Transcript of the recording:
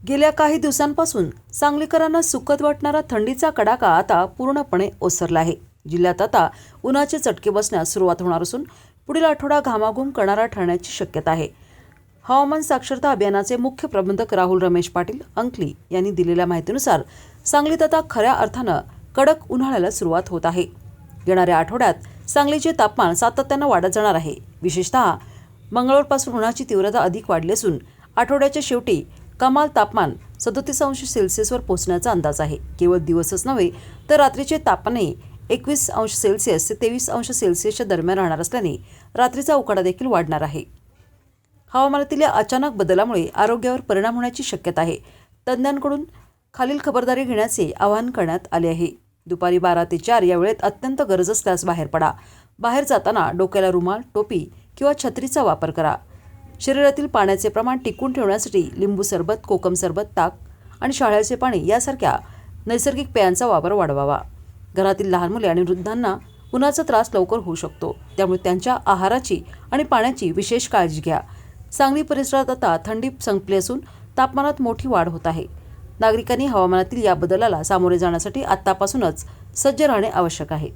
गेल्या काही दिवसांपासून सांगलीकरांना सुखद वाटणारा थंडीचा कडाका आता पूर्णपणे ओसरला आहे। जिल्ह्यात आता उन्हाचे चटके बसण्यास सुरुवात होणार असून पुढील आठवडा घामाघूम करणारा ठरण्याची शक्यता आहे। हवामान साक्षरता अभियानाचे मुख्य प्रबंधक राहुल रमेश पाटील अंकली यांनी दिलेल्या माहितीनुसार सांगलीत आता खऱ्या अर्थानं कडक उन्हाळ्याला सुरुवात होत आहे। येणाऱ्या आठवड्यात सांगलीचे तापमान सातत्यानं वाढत जाणार आहे। विशेषतः मंगळवारपासून उन्हाची तीव्रता अधिक वाढली असून आठवड्याच्या शेवटी कमाल तापमान 37°C पोहोचण्याचा अंदाज आहे। केवळ दिवसच नव्हे तर रात्रीचे तापमानही 21°C ते 23°C दरम्यान राहणार असल्याने रात्रीचा उकाडा देखील वाढणार आहे। हवामानातील या अचानक बदलामुळे आरोग्यावर परिणाम होण्याची शक्यता आहे। तज्ज्ञांकडून खालील खबरदारी घेण्याचे आवाहन करण्यात आले आहे। दुपारी 12 ते 4 या वेळेत अत्यंत गरज असल्यास बाहेर पडा। बाहेर जाताना डोक्याला रुमाल, टोपी किंवा छत्रीचा वापर करा। शरीरातील पाण्याचे प्रमाण टिकून ठेवण्यासाठी लिंबू सरबत, कोकम सरबत, ताक आणि शहाळ्याचे पाणी यासारख्या नैसर्गिक पेयांचा वापर वाढवावा। घरातील लहान मुले आणि वृद्धांना उन्हाचा त्रास लवकर होऊ शकतो, त्यामुळे त्यांच्या आहाराची आणि पाण्याची विशेष काळजी घ्या। सांगली परिसरात आता थंडी संपली असून तापमानात मोठी वाढ होत आहे। नागरिकांनी हवामानातील या बदलाला सामोरे जाण्यासाठी आतापासूनच सज्ज राहणे आवश्यक आहे।